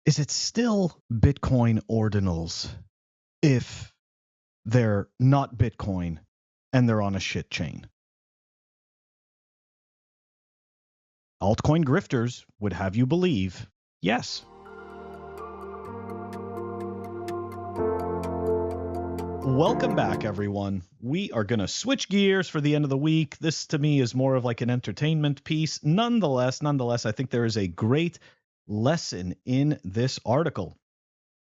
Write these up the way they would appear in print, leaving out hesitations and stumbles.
is it still Bitcoin ordinals if they're not Bitcoin and they're on a shit chain? Altcoin grifters would have you believe yes. Welcome back, everyone. We are going to switch gears for the end of the week. This, to me, is more of like an entertainment piece. Nonetheless, I think there is a great lesson in this article.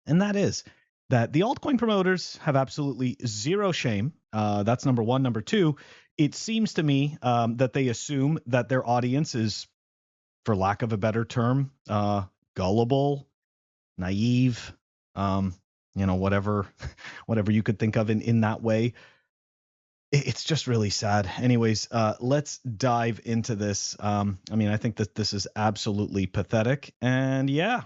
And that is that the altcoin promoters have absolutely zero shame. That's number one. Number two, it seems to me that they assume that their audience is, for lack of a better term, gullible, naive, whatever you could think of in that way. It's just really sad. Anyways, let's dive into this. I think that this is absolutely pathetic. And yeah,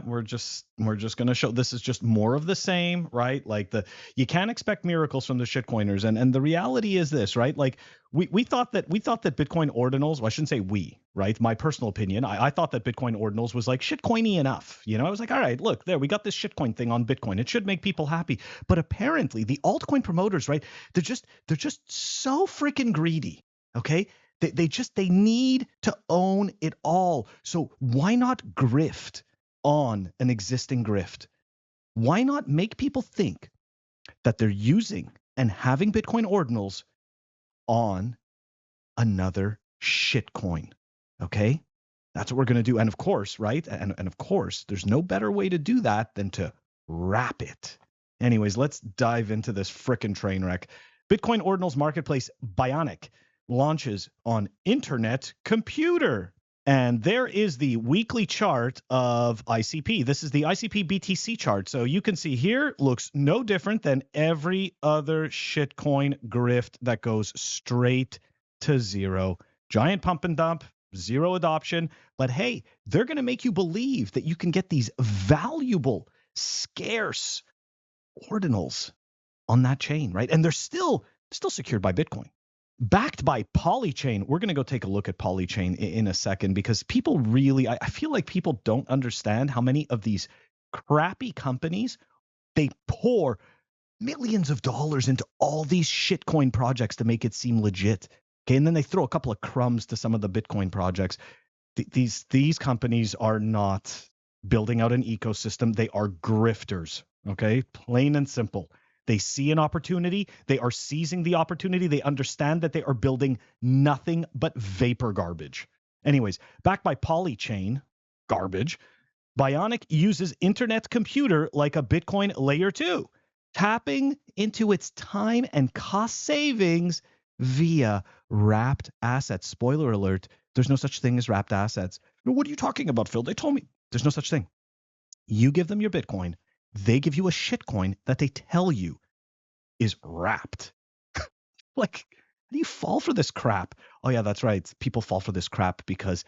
we're just going to show this is just more of the same, right? Like you can't expect miracles from the shitcoiners. And the reality is this, right? Like we thought that Bitcoin ordinals, well, I shouldn't say we, right? My personal opinion, I thought that Bitcoin ordinals was like shitcoiny enough. I was like, all right, look, there, we got this shitcoin thing on Bitcoin. It should make people happy. But apparently the altcoin promoters, right? They're just so freaking greedy. Okay. They need to own it all. So why not grift on an existing grift? Why not make people think that they're using and having Bitcoin ordinals on another shitcoin? Okay, that's what we're going to do. And of course, right? And of course, there's no better way to do that than to wrap it. Anyways, let's dive into this frickin' train wreck. Bitcoin ordinals marketplace Bionic launches on internet computer. And there is the weekly chart of ICP. This is the ICP BTC chart. So you can see here, looks no different than every other shitcoin grift that goes straight to zero. Giant pump and dump, zero adoption. But hey, they're going to make you believe that you can get these valuable, scarce ordinals on that chain, right? And they're still secured by Bitcoin. Backed by Polychain. We're going to go take a look at Polychain in a second because people really, I feel like people don't understand how many of these crappy companies, they pour millions of dollars into all these shitcoin projects to make it seem legit. Okay, and then they throw a couple of crumbs to some of the Bitcoin projects. These companies are not building out an ecosystem. They are grifters. Okay, plain and simple. They see an opportunity. They are seizing the opportunity. They understand that they are building nothing but vapor garbage. Anyways, backed by Polychain, garbage, Bionic uses internet computer like a Bitcoin layer 2, tapping into its time and cost savings via wrapped assets. Spoiler alert, there's no such thing as wrapped assets. What are you talking about, Phil? They told me there's no such thing. You give them your Bitcoin. They give you a shitcoin that they tell you is wrapped. Like, how do you fall for this crap? Oh, yeah, that's right. People fall for this crap because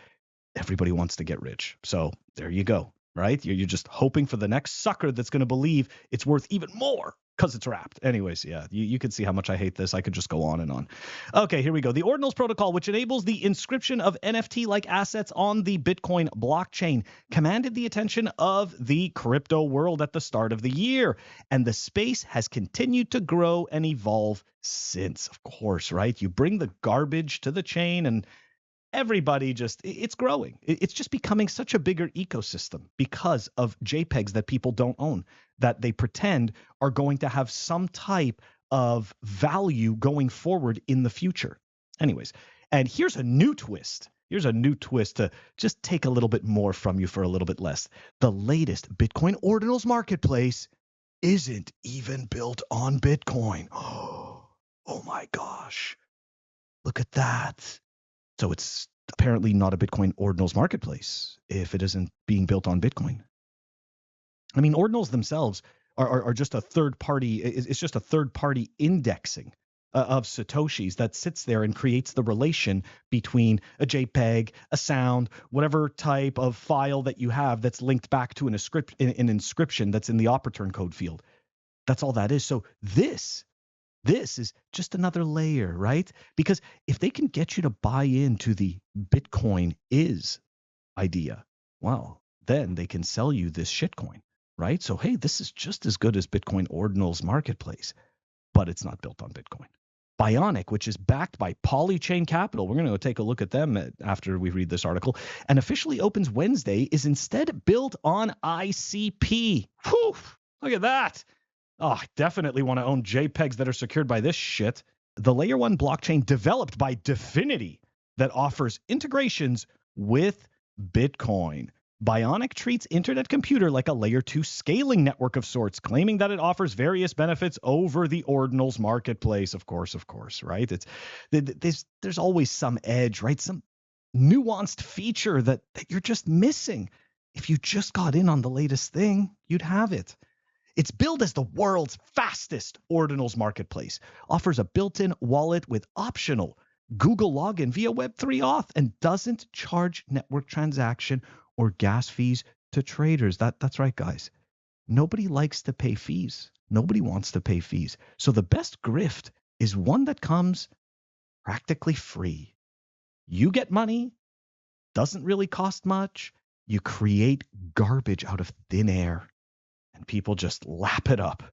everybody wants to get rich. So there you go, right? You're just hoping for the next sucker that's going to believe it's worth even more because it's wrapped. Anyways, yeah, you can see how much I hate this. I could just go on and on. Okay, here we go. The Ordinals protocol, which enables the inscription of NFT-like assets on the Bitcoin blockchain, commanded the attention of the crypto world at the start of the year. And the space has continued to grow and evolve since, of course, right? You bring the garbage to the chain and everybody it's growing. It's just becoming such a bigger ecosystem because of JPEGs that people don't own, that they pretend are going to have some type of value going forward in the future. Anyways, and here's a new twist. Here's a new twist to just take a little bit more from you for a little bit less. The latest Bitcoin Ordinals marketplace isn't even built on Bitcoin. Oh my gosh. Look at that. So it's apparently not a Bitcoin Ordinals marketplace if it isn't being built on Bitcoin. I mean, Ordinals themselves are just a third party. It's just a third party indexing of Satoshis that sits there and creates the relation between a JPEG, a sound, whatever type of file that you have that's linked back to an inscription that's in the op-return code field. That's all that is. So this is just another layer, right? Because if they can get you to buy into the Bitcoin is idea, well, then they can sell you this shitcoin, right? So, hey, this is just as good as Bitcoin Ordinals marketplace, but it's not built on Bitcoin. Bionic, which is backed by Polychain Capital, we're going to go take a look at them after we read this article, and officially opens Wednesday, is instead built on ICP. Whew, look at that. Oh, I definitely want to own JPEGs that are secured by this shit. The Layer 1 blockchain developed by Dfinity that offers integrations with Bitcoin. Bionic treats Internet Computer like a Layer 2 scaling network of sorts, claiming that it offers various benefits over the Ordinals marketplace. Of course, right? There's always some edge, right? Some nuanced feature that you're just missing. If you just got in on the latest thing, you'd have it. It's billed as the world's fastest Ordinals marketplace, offers a built-in wallet with optional Google login via Web3 auth, and doesn't charge network transaction or gas fees to traders. That's right, guys. Nobody likes to pay fees. Nobody wants to pay fees. So the best grift is one that comes practically free. You get money, doesn't really cost much. You create garbage out of thin air, and people just lap it up.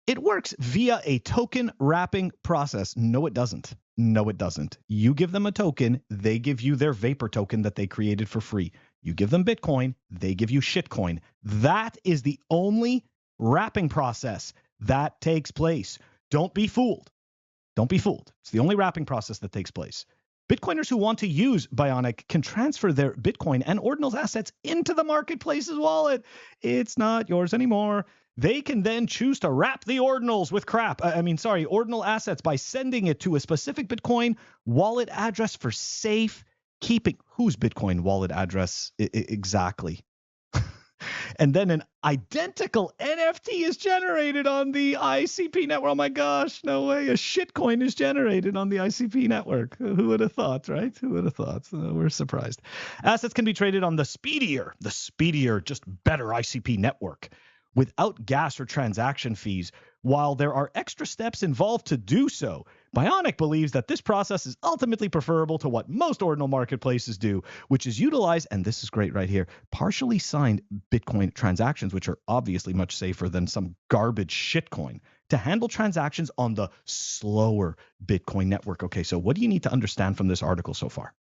It works via a token wrapping process. No, it doesn't. No, it doesn't. You give them a token, they give you their Vapor token that they created for free. You give them Bitcoin, they give you shitcoin. That is the only wrapping process that takes place. Don't be fooled. Don't be fooled. It's the only wrapping process that takes place. Bitcoiners who want to use Bionic can transfer their Bitcoin and Ordinals assets into the marketplace's wallet. It's not yours anymore. They can then choose to wrap the Ordinals with Ordinal assets by sending it to a specific Bitcoin wallet address for safe keeping. Whose Bitcoin wallet address exactly? And then an identical NFT is generated on the ICP network. Oh my gosh, no way. A shitcoin is generated on the ICP network. Who would have thought, right? Who would have thought? We're surprised. Assets can be traded on the speedier, just better ICP network without gas or transaction fees. While there are extra steps involved to do so, Bionic believes that this process is ultimately preferable to what most ordinal marketplaces do, which is utilize, and this is great right here, partially signed Bitcoin transactions, which are obviously much safer than some garbage shitcoin, to handle transactions on the slower Bitcoin network. Okay, so what do you need to understand from this article so far?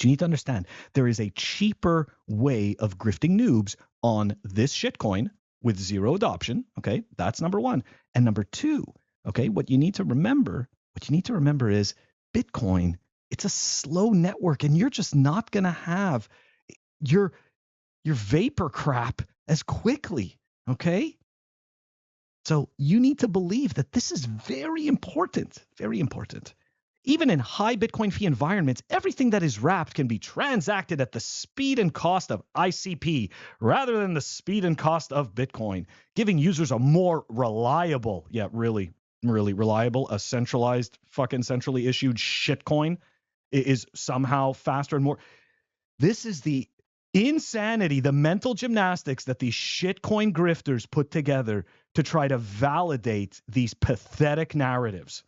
You need to understand there is a cheaper way of grifting noobs on this shitcoin with zero adoption. Okay, that's number one. And number two, okay, what you need to remember is Bitcoin, it's a slow network, and you're just not going to have your Vapor crap as quickly. Okay, so you need to believe that this is very important, very important. Even in high Bitcoin fee environments, everything that is wrapped can be transacted at the speed and cost of ICP rather than the speed and cost of Bitcoin, giving users a more reliable, really reliable, a centralized, centrally issued shitcoin is somehow faster and more. This is the insanity, the mental gymnastics that these shitcoin grifters put together to try to validate these pathetic narratives.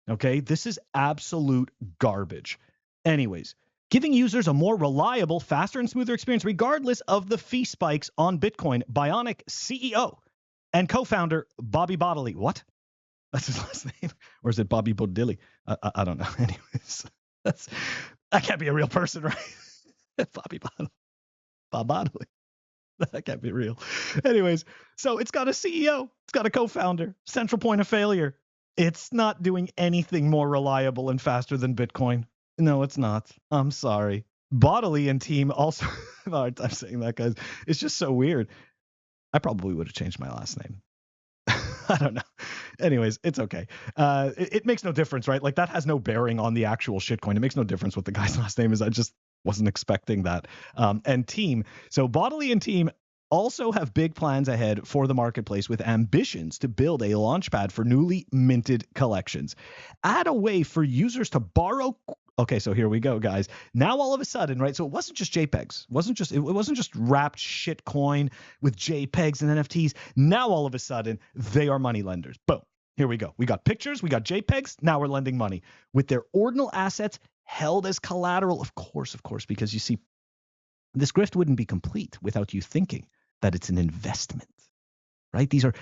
Okay, this is absolute garbage. Anyways, giving users a more reliable, faster, and smoother experience regardless of the fee spikes on Bitcoin. Bionic CEO and co-founder Bobby Bodily. What? That's his last name? Or is it Bobby Bodily? I don't know. Anyways, that can't be a real person, right? Bobby Bodily. Bob Bodily. That can't be real. Anyways, so it's got a CEO. It's got a co-founder. Central point of failure. It's not doing anything more reliable and faster than Bitcoin. No, it's not. I'm sorry. Bodily and team also have a hard time saying that, guys. It's just so weird. I probably would have changed my last name. I don't know. Anyways, it's okay. It makes no difference, right? Like, that has no bearing on the actual shitcoin. It makes no difference what the guy's last name is. I just wasn't expecting that. And team. So Bodily and team also have big plans ahead for the marketplace with ambitions to build a launchpad for newly minted collections. Add a way for users to borrow. Okay, so here we go, guys. Now all of a sudden, right? So it wasn't just JPEGs. It wasn't just wrapped shitcoin with JPEGs and NFTs. Now all of a sudden, they are money lenders. Boom. Here we go. We got pictures, we got JPEGs. Now we're lending money with their ordinal assets held as collateral. Of course, because you see, This grift wouldn't be complete without you thinking that it's an investment, right? These are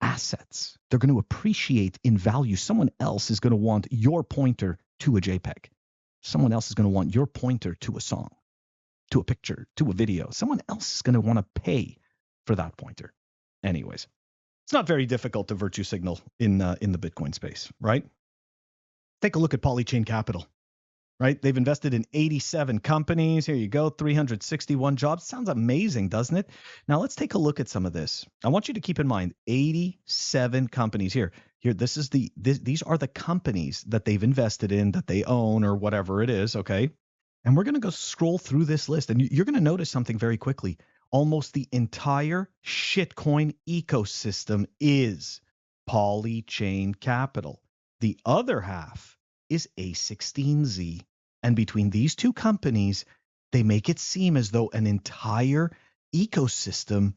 assets. They're going to appreciate in value. Someone else is going to want your pointer to a JPEG. Someone else is going to want your pointer to a song, to a picture, to a video. Someone else is going to want to pay for that pointer. Anyways, it's not very difficult to virtue signal in the Bitcoin space, right? Take a look at Polychain Capital, right? They've invested in 87 companies. Here you go, 361 jobs. Sounds amazing, doesn't it? Now let's take a look at some of this. I want you to keep in mind 87 companies here. These are the companies that they've invested in, that they own, or whatever it is, okay? And we're going to go scroll through this list, and you're going to notice something very quickly. Almost the entire shitcoin ecosystem is Polychain Capital. The other half is A16Z. And between these two companies, they make it seem as though an entire ecosystem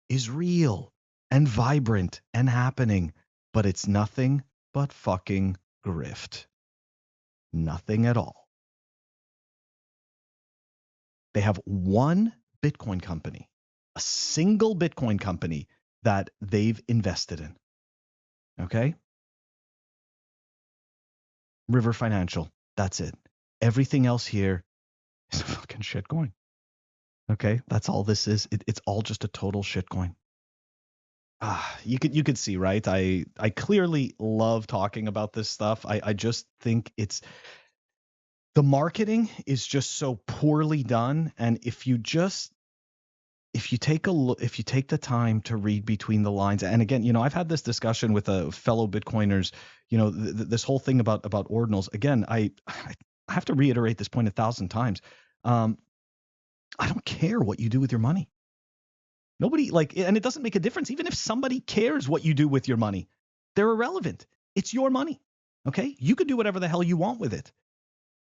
is real and vibrant and happening. But it's nothing but fucking grift. Nothing at all. They have one Bitcoin company, a single Bitcoin company that they've invested in. Okay? River Financial, that's it. Everything else here is a fucking shitcoin. Okay? That's all this is. It's all just a total shitcoin. You could see, right? I clearly love talking about this stuff. I just think the marketing is just so poorly done. And if you take the time to read between the lines, and again, I've had this discussion with a fellow Bitcoiners, this whole thing about ordinals. Again, I have to reiterate this point 1,000 times. I don't care what you do with your money. Nobody and it doesn't make a difference. Even if somebody cares what you do with your money, they're irrelevant. It's your money. Okay. You can do whatever the hell you want with it.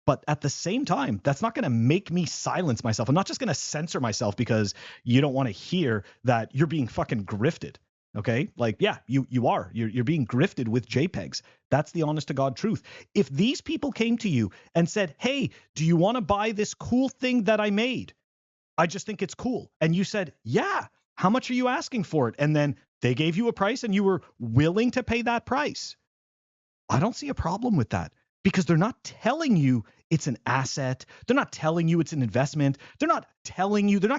But at the same time, that's not going to make me silence myself. I'm not just going to censor myself because you don't want to hear that you're being fucking grifted. Okay? Yeah, you are. You're being grifted with JPEGs. That's the honest to God truth. If these people came to you and said, hey, do you want to buy this cool thing that I made? I just think it's cool. And you said, yeah, how much are you asking for it? And then they gave you a price and you were willing to pay that price. I don't see a problem with that. Because they're not telling you it's an asset. They're not telling you it's an investment. They're not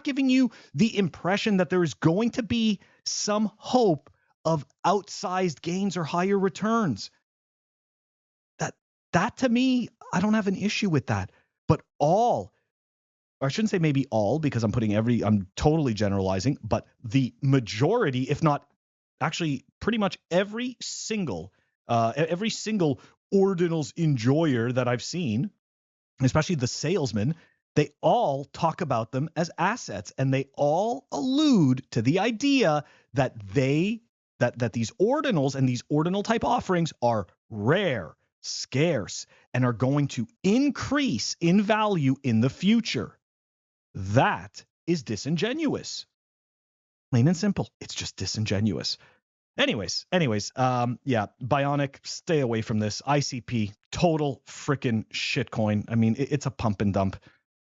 giving you the impression that there is going to be some hope of outsized gains or higher returns. That to me, I don't have an issue with that. But I shouldn't say maybe all, because I'm totally generalizing, but the majority, if not actually pretty much every single Ordinals enjoyer that I've seen, especially the salesmen, they all talk about them as assets, and they all allude to the idea that that these ordinals and these ordinal type offerings are rare, scarce, and are going to increase in value in the future. That is disingenuous. Plain and simple. It's just disingenuous. Anyways, yeah, Bionic, stay away from this. ICP, total freaking shitcoin. I mean, it's a pump and dump.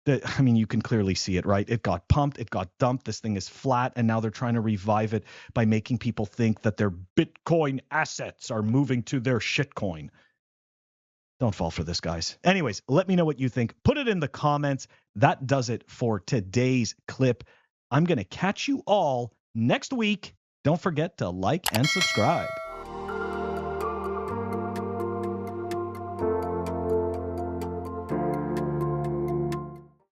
You can clearly see it, right? It got pumped, it got dumped. This thing is flat, and now they're trying to revive it by making people think that their Bitcoin assets are moving to their shitcoin. Don't fall for this, guys. Anyways, let me know what you think. Put it in the comments. That does it for today's clip. I'm going to catch you all next week. Don't forget to like and subscribe.